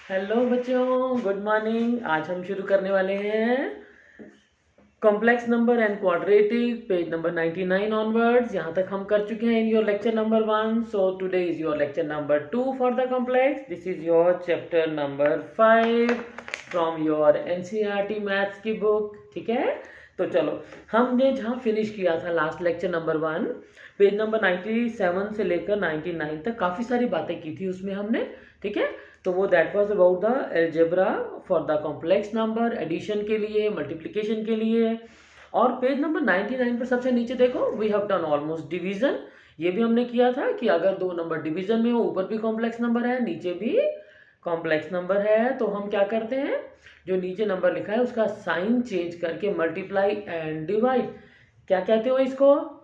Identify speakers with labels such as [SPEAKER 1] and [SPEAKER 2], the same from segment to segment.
[SPEAKER 1] Hello बच्चों, good morning. आज हम शुरू करने वाले हैं complex number and quadratic, page number 99 onwards. यहाँ तक हम कर चुके हैं in your lecture number 1। So today is your lecture number 2 for the complex. This is your chapter number 5 from your NCERT maths की बुक। ठीक है, तो चलो, हमने जहाँ फिनिश किया था last lecture number 1, page number 97 से लेकर 99 तक काफ़ी सारी बातें की थी उसमें हमने। ठीक है, तो वो that was about the algebra for the complex number, addition के लिए, मल्टीप्लिकेशन के लिए। और पेज नंबर 99 पर सबसे नीचे देखो, we have done almost division. ये भी हमने किया था कि अगर दो नंबर डिवीजन में हो, ऊपर भी कॉम्प्लेक्स नंबर है, नीचे भी कॉम्प्लेक्स नंबर है, तो हम क्या करते हैं, जो नीचे नंबर लिखा है उसका साइन चेंज करके मल्टीप्लाई एंड डिवाइड, क्या कहते हो इसको,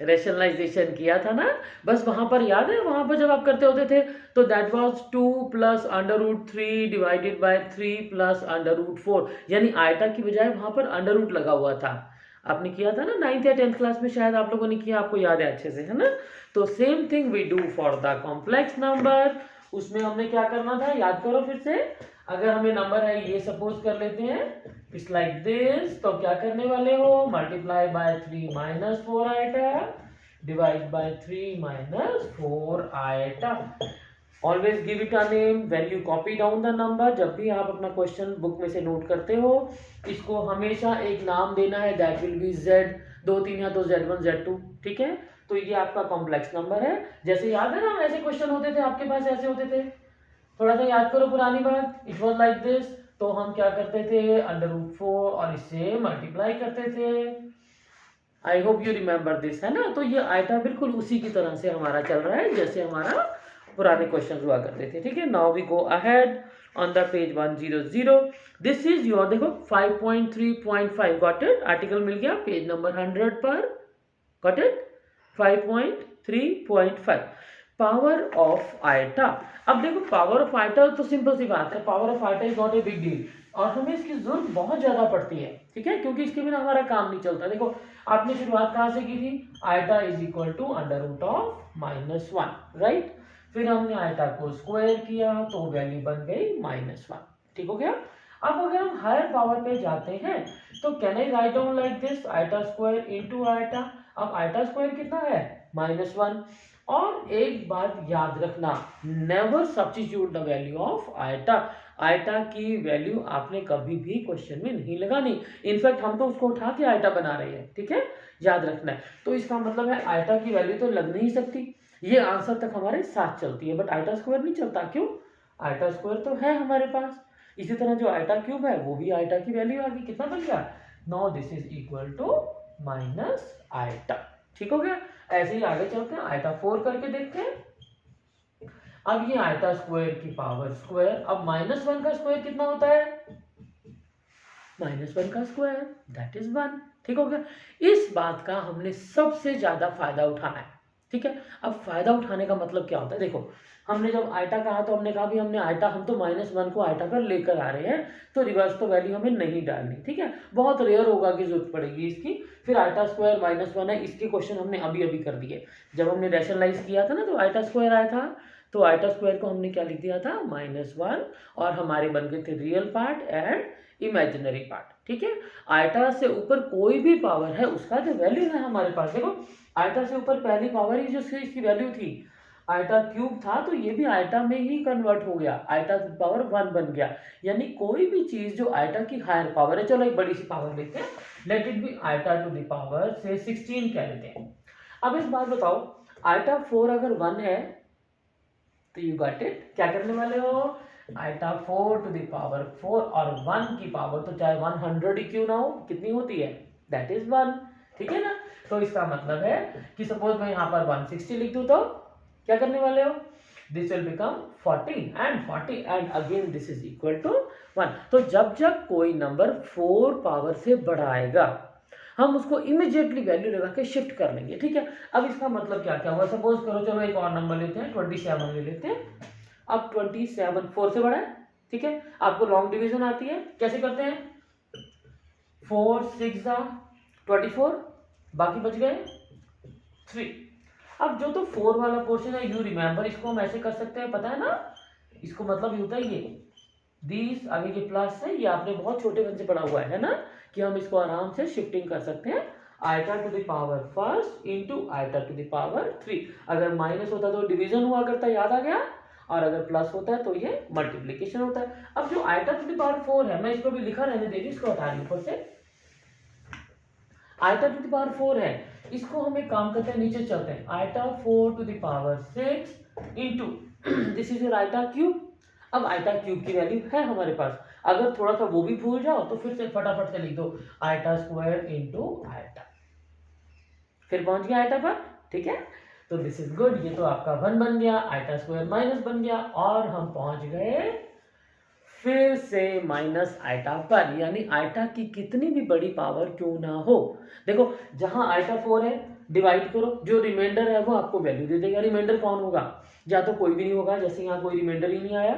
[SPEAKER 1] रेशनलाइजेशन किया था ना। बस वहां पर याद है, वहां पर जब आप करते होते थे तो that was 2 plus under root 3 divided by 3 plus under root 4, यानी आयटा की बजाय वहां पर अंडर रूट लगा हुआ था। आपने किया था ना 9th या 10th क्लास में, शायद आप लोगों ने किया, आपको याद है अच्छे से, है ना। तो same thing we do for the complex number. उसमें हमने क्या करना था, याद करो फिर से। अगर हमें नंबर है ये, सपोज कर लेते हैं इट्स लाइक दिस, तो क्या करने वाले हो, multiply by 3 minus 4 iota divide by 3 minus 4 iota. Always give it a name when you copy down the number. जब भी आप अपना क्वेश्चन बुक में से नोट करते हो, इसको हमेशा एक नाम देना है, दैट विल बी जेड, 2 3 या तो z1 z2। ठीक है, तो ये आपका कॉम्प्लेक्स नंबर है। जैसे याद है ना, ऐसे क्वेश्चन होते थे आपके पास, ऐसे होते थे, थोड़ा सा याद करो पुरानी बात। इट वॉज लाइक दिस, तो हम क्या करते थे, अंडर रूट 4 और इससे मल्टीप्लाई करते थे। आई होप यू रिमेंबर दिस, है ना। तो ये आइटा बिल्कुल उसी की तरह से हमारा चल रहा है जैसे हमारा पुराने क्वेश्चन हुआ करते थे। ठीक है, now we go ahead on the page 100। This is your, देखो 5.3.5, गॉट इट, आर्टिकल मिल गया पेज नंबर 100 पर, got it, 5.3.5, power of iota. अब देखो, पावर ऑफ आइटा तो सिंपल सी बात है, power of iota is not a big deal, और हमें इसकी जरूरत बहुत ज्यादा पड़ती है। ठीक है, क्योंकि इसके बिना हमारा काम नहीं चलता। देखो, आपने शुरुआत कहां से की थी, iota is equal to under root of -1, right. फिर हमने आइटा को स्क्वायर किया तो वैल्यू बन गई -1। ठीक हो गया। अब अगर हम हायर पावर पे जाते हैं तो can I write down like this, iota square into iota. अब आइटा स्क्वायर कितना है, -1। और एक बात याद रखना, never substitute the value of iota. Iota की वैल्यू आपने कभी भी क्वेश्चन में नहीं लगानी। इनफैक्ट हम तो उसको उठा के आइटा बना रहे हैं। ठीक है, याद रखना है। तो इसका मतलब है आइटा की वैल्यू तो लग नहीं सकती, ये आंसर तक हमारे साथ चलती है, बट आइटा स्क्वायर नहीं चलता। क्यों, आइटा स्क्वायर तो है हमारे पास। इसी तरह जो आइटा क्यूब है वो भी आइटा की वैल्यू आ गई, कितना बन गया, now this is equal to minus iota. ठीक हो गया। ऐसे ही आगे चलते हैं, आइटा 4 करके देखते हैं। अब ये आइटा स्क्वायर की पावर स्क्वायर, अब -1 का स्क्वायर कितना होता है, -1 का स्क्वायर, दैट इज 1। ठीक हो गया। इस बात का हमने सबसे ज्यादा फायदा उठाना है। ठीक है, अब फायदा उठाने का मतलब क्या होता है, देखो, हमने जब आइटा कहा तो हमने कहा भी हमने आइटा, हम तो -1 को आइटा पर लेकर आ रहे हैं, तो रिवर्स तो वैल्यू हमें नहीं डालनी। ठीक है, बहुत रेयर होगा कि जरूरत पड़ेगी इसकी। फिर आइटा स्क्वायर -1 है, इसके क्वेश्चन हमने अभी अभी कर दिए। जब हमने रैशनलाइज किया था ना, तो आइटा स्क्वायर आया था, तो आइटा स्क्वायर को हमने क्या लिख दिया था, -1, और हमारे बन गए थे real part and imaginary part. ठीक है, आइटा से ऊपर कोई भी पावर है उसका जो वैल्यू है हमारे पास, देखो आइटा से ऊपर पहली पावर ही जो इसकी वैल्यू थी, आइटा क्यूब था, तो ये भी आइटा में ही कन्वर्ट हो गया, आइटा की पावर 1 बन गया। यानी कोई भी चीज जो आइटा की हायर पावर है, चलो एक बड़ी सी पावर लेते हैं, let it be iota to the power से 16 कह लेते हैं। अब इस बात बताओ, आइटा 4 अगर 1 है तो यू गॉट इट, क्या करने वाले हो, आइटा 4 टू द पावर 4, और 1 की पावर तो चाहे 100 ही क्यों ना हो, कितनी होती है, दैट इज 1। ठीक है ना। तो इसका मतलब है कि सपोज मैं यहाँ पर 160 लिख दूं तो क्या करने वाले हो, this will become 40 and again this is equal to 1। तो जब जब कोई नंबर 4 पावर से बड़ा आएगा, हम उसको इमीडिएटली वैल्यू लगा के शिफ्ट कर लेंगे। ठीक है, अब इसका मतलब क्या क्या हुआ, सपोज करो, चलो एक और नंबर लेते हैं, 27 ले लेते हैं। अब 27 4 से बड़ा है। ठीक है, आपको लॉन्ग डिवीजन आती है, कैसे करते हैं, 4 6 24, बाकी बच गए 3। अब जो तो 4 वाला पोर्शन है, यू रिमेंबर, इसको हम ऐसे कर सकते हैं, पता है ना, इसको मतलब ये होता है ये, दिस आगे के प्लस है, ये आपने बहुत छोटे वन से पढ़ा हुआ है ना, कि हम इसको आराम से शिफ्टिंग कर सकते हैं iota to the power first into iota to the power 3। अगर माइनस होता तो डिवीजन हुआ करता, याद आ गया, और अगर प्लस होता है तो ये मल्टीप्लीकेशन होता है। अब जो आइटा टू द पावर 4 है, मैं इसको भी लिखा रहने दे रही हूँ, इसको हटा रही हूँ ऊपर से। आइटा टू द पावर 4 है, इसको हम एक काम करते हैं, नीचे चलते हैं, iota 4 to the power 6 into this is your iota cube. अब आइटा क्यूब की वैल्यू है हमारे पास, अगर थोड़ा सा वो भी भूल जाओ तो फिर से फटाफट से लिख दो आइटा स्क्वायर इंटू आइटा, फिर पहुंच गया आइटा पर, ठीक है। तो दिस इज गुड, ये तो आपका 1 बन गया, आइटा स्क्वायर माइनस बन गया, और हम पहुंच गए फिर से माइनस आइटा पर, यानी आइटा की कितनी भी बड़ी पावर क्यों ना हो, देखो जहां आइटा 4 है डिवाइड करो, जो रिमाइंडर है वो आपको वैल्यू दे देगा। रिमाइंडर कौन होगा, या तो कोई भी नहीं होगा, जैसे यहाँ कोई रिमाइंडर ही नहीं आया,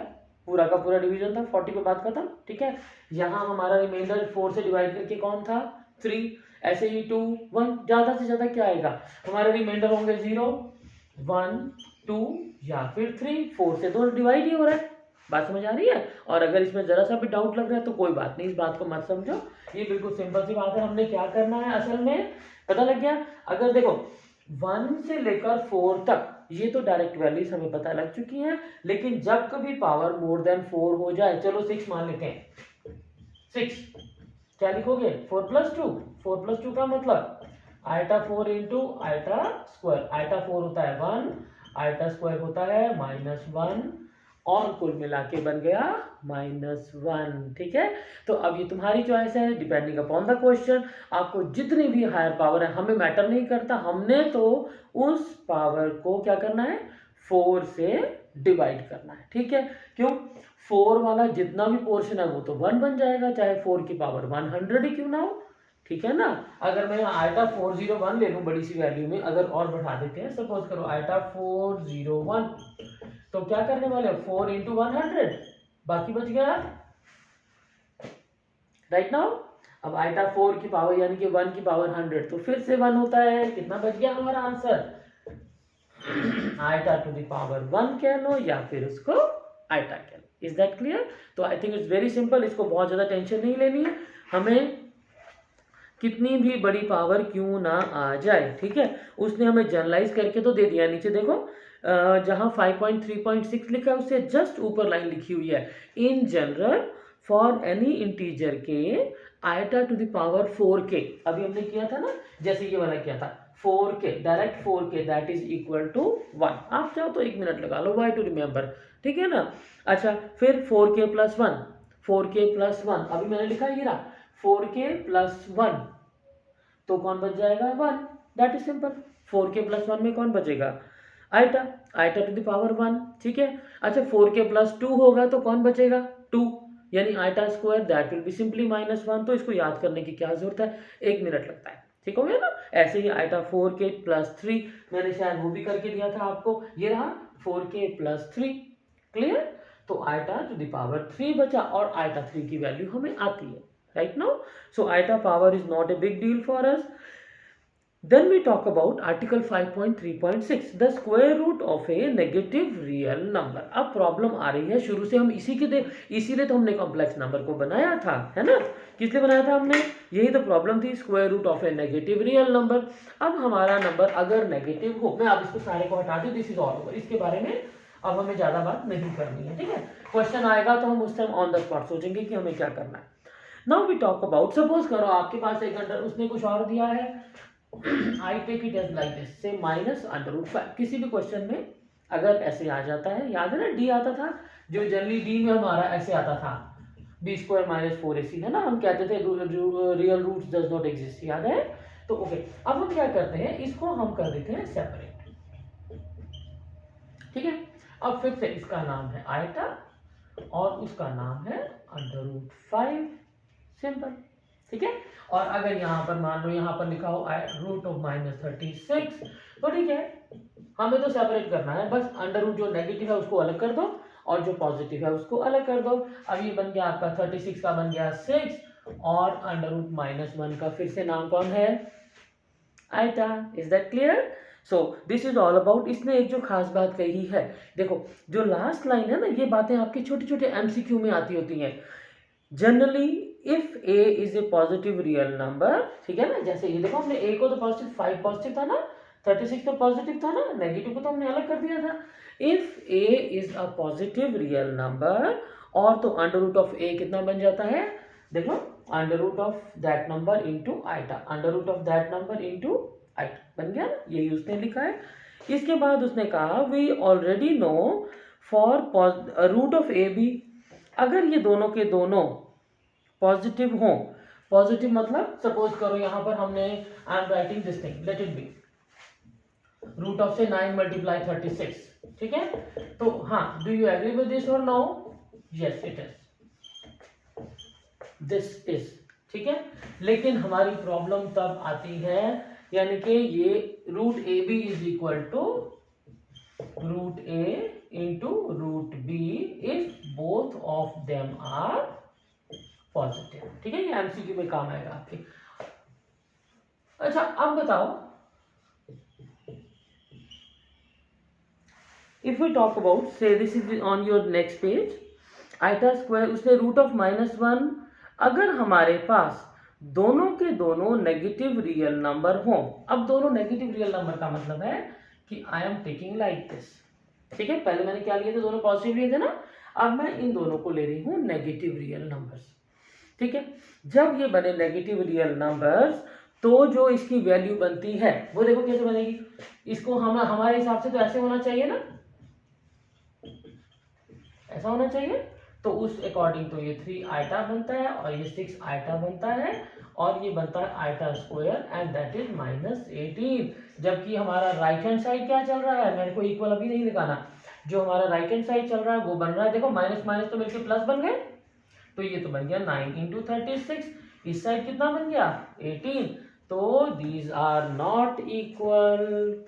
[SPEAKER 1] पूरा का पूरा डिवीजन था, 40 पे बात खत्म, ठीक है। यहाँ हमारा रिमाइंडर 4 से डिवाइड करके कौन था, 3, ऐसे ही 2 1, ज्यादा से ज्यादा क्या आएगा, हमारे रिमाइंडर होंगे 0 1 2 या फिर 3, 4 से तो डिवाइड ही हो रहा है, बात समझ आ रही है। और अगर इसमें जरा सा भी डाउट लग रहा है तो कोई बात नहीं, इस बात को मत समझो, ये बिल्कुल सिंपल सी बात है। हमने क्या करना है असल में, पता लग गया। अगर देखो 1 से लेकर 4 तक ये तो डायरेक्ट वैल्यूज हमें पता लग चुकी हैं, लेकिन जब कभी पावर मोर देन 4 हो जाए, चलो 6 मान लेते हैं, 6 क्या लिखोगे, 4 प्लस 2, 4 प्लस 2 का मतलब iota 4 into iota square, iota 4 होता है 1, आइटा स्क्वायर होता है -1, और कुल मिला के बन गया -1, ठीक है। तो अब ये तुम्हारी चॉइस है, डिपेंडिंग अपॉन द क्वेश्चन, आपको जितनी भी हायर पावर है हमें मैटर नहीं करता, हमने तो उस पावर को क्या करना है, 4 से डिवाइड करना है, ठीक है। क्यों, 4 वाला जितना भी पोर्शन है वो तो 1 बन जाएगा, चाहे 4 की पावर 100 ही क्यों ना हो, ठीक है ना। अगर मैं आइटा 401 ले लूं बड़ी सी वैल्यू में, अगर और बढ़ा देते हैं, सपोज करो आइटा 401, तो क्या करने वाले, 4 इंटू 100, बाकी बच गया राइट नाउ। अब आइटा 4 की पावर यानी कि 1 की पावर 100, तो फिर से 1 होता है, कितना बच गया हमारा answer, iota to the power 1 कह लो या फिर उसको आइटा कह लो। Is that clear. तो I think it's very simple, इसको बहुत ज्यादा टेंशन नहीं लेनी है, हमें कितनी भी बड़ी पावर क्यों ना आ जाए, ठीक है, उसने हमें जनरलाइज करके तो दे दिया। नीचे देखो जहां 5.3.6 लिखा है उससे जस्ट ऊपर लाइन लिखी हुई है, in general for any integer के iota to the power 4k, अभी हमने किया था ना, जैसे ये वाला किया था 4k, direct 4k that is equal to 1, आप चाहो तो 1 मिनट लगा लो, वाई टू रिमेंबर, ठीक है ना। अच्छा फिर 4k प्लस 1, 4k प्लस 1, अभी मैंने लिखा ये रहा 4k प्लस 1, तो कौन बच जाएगा 1, that is simple. 4k plus 1 में कौन बचेगा, iota, iota to the power 1, ठीक है। अच्छा 4k प्लस 2 होगा तो कौन बचेगा 2, यानी iota square that will be simply -1, तो इसको याद करने की क्या जरूरत है, 1 मिनट लगता है, ठीक हो गया ना। ऐसे ही आइटा 4k प्लस 3, मैंने शायद वो भी करके दिया था आपको, ये रहा 4k प्लस 3, क्लियर। तो आइटा टू द पावर 3 बचा, और आइटा 3 की वैल्यू हमें आती है right now, so iota power is not a big deal for us. Then we talk about article 5.3.6, the square root of a negative real number। अब problem आ रही है, शुरू से हम इसीलिए तो हमने कॉम्प्लेक्स नंबर को बनाया था, है ना, किस लिए बनाया था हमने, यही तो प्रॉब्लम थी, square root of a negative real number. अब हमारा नंबर अगर नेगेटिव हो, मैं अब इसको सारे को हटा दूं, दिस इज ऑल ओवर, इसके बारे में अब हमें ज्यादा बात नहीं करनी है, ठीक है। क्वेश्चन आएगा तो हम उस टाइम ऑन द स्पॉट सोचेंगे कि हमें क्या करना है। Now we talk about, suppose करो आपके पास एक अंडर, उसने कुछ और दिया है, I take it as like this, say -√5, किसी भी क्वेश्चन में अगर ऐसे आ जाता है, याद है ना डी आता था, जो जनरली डी में हमारा ऐसे आता था, b² - 4ac, है ना, हम कहते थे real roots does not exist, याद है। तो ओके, अब हम क्या करते हैं, इसको हम कर देते हैं सेपरेट, ठीक है। अब फिर से इसका नाम है आइटा और उसका नाम है √5, सिंपल, ठीक है। और अगर यहाँ पर मान लो यहाँ पर लिखा हो √36, तो ठीक है, हमें तो सेपरेट करना है, बस अंडर जो नेगेटिव है उसको अलग कर दो और जो पॉजिटिव है उसको अलग कर दो। अब ये बन गया आपका 36 का बन गया 6, और √-1 का फिर से नाम कौन है, iota. Is that clear. So this is all about. इसने एक जो खास बात कही है, देखो जो लास्ट लाइन है ना, ये बातें आपकी छोटे छोटे एमसीक्यू में आती होती हैं। Generally if A is a positive real number, ठीक है ना, जैसे ये देखो हमने ए को तो पॉजिटिव 5 पॉजिटिव था ना, 36 तो पॉजिटिव था ना, नेगेटिव को तो हमने अलग कर दिया था। If A is a positive real number, और तो अंडर रूट ऑफ ए कितना बन जाता है, देखो under root of that number into iota, under root of that number into iota बन गया ना, यही उसने लिखा है। इसके बाद उसने कहा we already know for root of a b, अगर ये दोनों के दोनों पॉजिटिव हों, पॉजिटिव मतलब सपोज करो यहाँ पर हमने, I am writing this thing, let it be root of से 9 मल्टीप्लाई 36, ठीक है, तो हाँ, do you agree with this और no? Yes it is, this is, ठीक है। लेकिन हमारी प्रॉब्लम तब आती है, यानी कि ये root a b is equal to root a into root b if both of them are positive, ठीक है, ये एमसीक्यू में काम आएगा आपके। अच्छा अब बताओ, if we talk about say this is on your next page, iota square, उसने रूट ऑफ -1, अगर हमारे पास दोनों के दोनों नेगेटिव रियल नंबर हों, अब दोनों नेगेटिव रियल नंबर का मतलब है कि I am taking like this, ठीक है, पहले मैंने क्या लिए थे, दोनों पॉजिटिव लिए थे ना, अब मैं इन दोनों को ले रही हूं नेगेटिव रियल नंबर्स, ठीक है। जब ये बने नेगेटिव रियल नंबर्स, तो जो इसकी वैल्यू बनती है वो देखो कैसे बनेगी, इसको हम हमारे हिसाब से तो ऐसे होना चाहिए ना, ऐसा होना चाहिए, तो उस अकॉर्डिंग तो ये 3 आइटा बनता है और ये 6 आइटा बनता है और ये बनता है iota square and that is -18। जबकि हमारा राइट हैंड साइड क्या चल रहा है, मेरे को इक्वल अभी नहीं लिखाना, जो हमारा राइट हैंड साइड चल रहा है वो बन रहा है, देखो माइनस माइनस तो मिलकर प्लस बन गए, तो ये तो बन गया 9 इंटू 36, इस साइड कितना बन गया 18, तो these are not equal,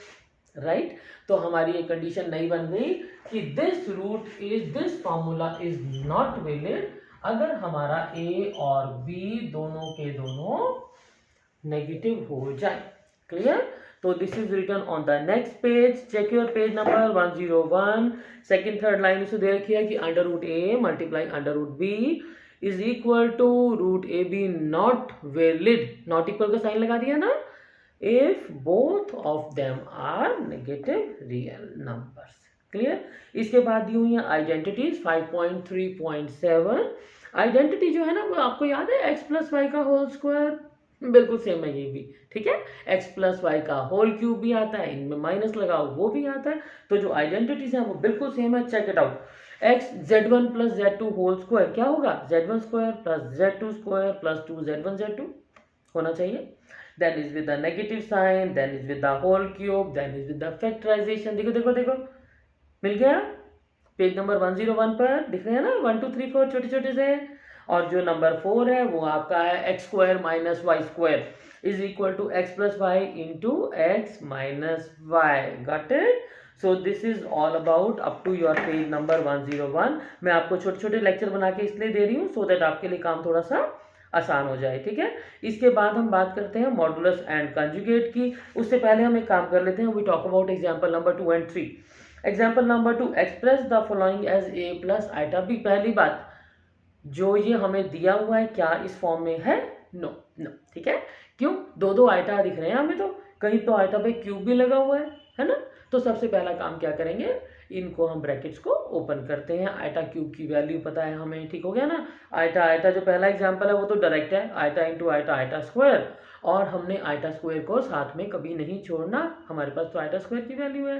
[SPEAKER 1] right. तो हमारी ये कंडीशन नहीं बन गई कि this root is, this formula is not valid अगर हमारा ए और बी दोनों के दोनों नेगेटिव हो जाए, क्लियर। तो this is written on the next page, check your page number 101, second third line उसे दे रखी है कि under root a multiply under root b is equal to root a b not valid, not equal का sign लगा दिया ना, if both of them are negative real numbers, clear. इसके बाद दी हुई है आइडेंटिटीज 5.3.7, आइडेंटिटी जो है ना वो आपको याद है x प्लस वाई का होल स्क्वायर, बिल्कुल सेम है ये भी, ठीक है, x प्लस वाई का होल क्यूब भी आता है, इनमें माइनस लगाओ वो भी आता है, तो जो आइडेंटिटीज है वो बिल्कुल सेम है, check it out. x z1 plus z2 whole square क्या होगा, z1 square plus z2 square plus 2z1 z2 होना चाहिए, then is with the negative sign, then is with the whole cube, then is with the factorization, देखो देखो देखो मिल गया, page number 101 पर दिख रहे हैं ना 1 2 3 4 छोटे छोटे से, और जो नंबर 4 है वो आपका है x square minus y square is equal to x plus y into x minus y, got it. So this is all about up to your page number 101। मैं आपको छोटे छोटे लेक्चर बना के इसलिए दे रही हूँ सो दैट आपके लिए काम थोड़ा सा आसान हो जाए, ठीक है। इसके बाद हम बात करते हैं मॉडुलस एंड कंजुगेट की, उससे पहले हम एक काम कर लेते हैं, we talk about example number 2 and 3। Example number 2, express the following as a plus iota b. पहली बात, जो ये हमें दिया हुआ है क्या इस फॉर्म में है, नो नो, ठीक है, क्यों, दो दो आइटा दिख रहे हैं हमें, तो कहीं तो आइटा पे क्यूब भी लगा हुआ है ना, तो सबसे पहला काम क्या करेंगे, इनको हम ब्रैकेट्स को ओपन करते हैं, आइटा क्यूब की वैल्यू पता है हमें, ठीक हो गया ना, आइटा आइटा जो पहला एग्जांपल है वो तो डायरेक्ट है, iota into iota iota square, और हमने आइटा स्क्वायर को साथ में कभी नहीं छोड़ना, हमारे पास तो आइटा स्क्वायर की वैल्यू है,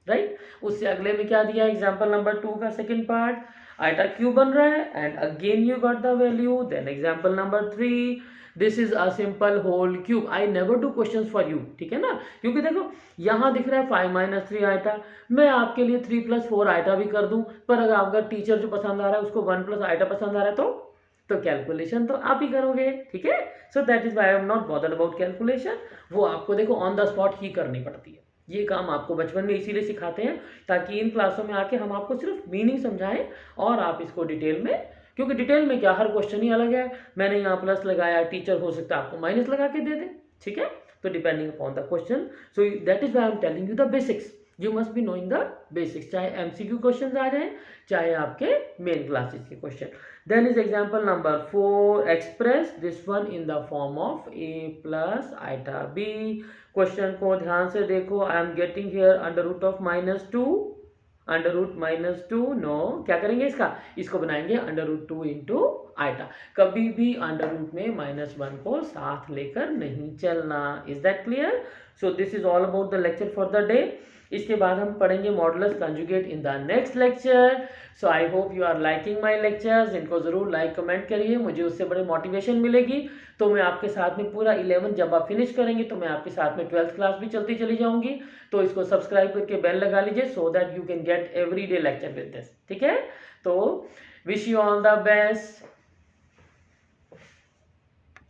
[SPEAKER 1] राइट। उससे अगले में क्या दिया, एग्जांपल नंबर 2 का सेकंड पार्ट, आइटा क्यूब बन रहा है and again you got the value, then example number 3, this is a simple whole cube, I never do question for you, ठीक है ना, क्योंकि देखो यहाँ दिख रहा है 5 माइनस 3 आइटा, मैं आपके लिए 3 प्लस 4 आइटा भी कर दूं, पर अगर आपका टीचर जो पसंद आ रहा है उसको 1 प्लस आइटा पसंद आ रहा है तो कैलकुलेशन तो आप ही करोगे, ठीक है। सो that is why I am not bothered about calculation, वो आपको देखो ऑन द स्पॉट ही करनी पड़ती है, ये काम आपको बचपन में इसीलिए सिखाते हैं ताकि इन क्लासों में आके हम आपको सिर्फ मीनिंग समझाएं और आप इसको डिटेल में, क्योंकि डिटेल में क्या, हर क्वेश्चन ही अलग है, मैंने यहाँ प्लस लगाया, टीचर हो सकता है आपको माइनस लगा के दे दे, ठीक है। तो depending upon the question, so that is why I am telling you the basics, you must be knowing the basics, चाहे एमसीक्यू क्वेश्चन आ जाए चाहे आपके मेन क्लासेस के question. Then is example number 4, express this one in the form of a plus iota b. Question को ध्यान से देखो. I am getting here under root of -2, under root -2. No, क्या करेंगे इसको बनाएंगे अंडर रूट 2 इंटू आइटा. कभी भी अंडर रूट में -1 को साथ लेकर नहीं चलना. Is that clear? So this is all about the lecture for the day. इसके बाद हम पढ़ेंगे modulus conjugate in the next lecture. So I hope you are liking my lectures. इनको जरूर लाइक कमेंट करिए, मुझे उससे बड़ी मोटिवेशन मिलेगी. तो मैं आपके साथ में पूरा 11 जब आप फिनिश करेंगे तो मैं आपके साथ में 12th क्लास भी चलती चली जाऊंगी. तो इसको सब्सक्राइब करके बेल लगा लीजिए so that you can get everyday lecture with this. ठीक है? तो wish you all the best.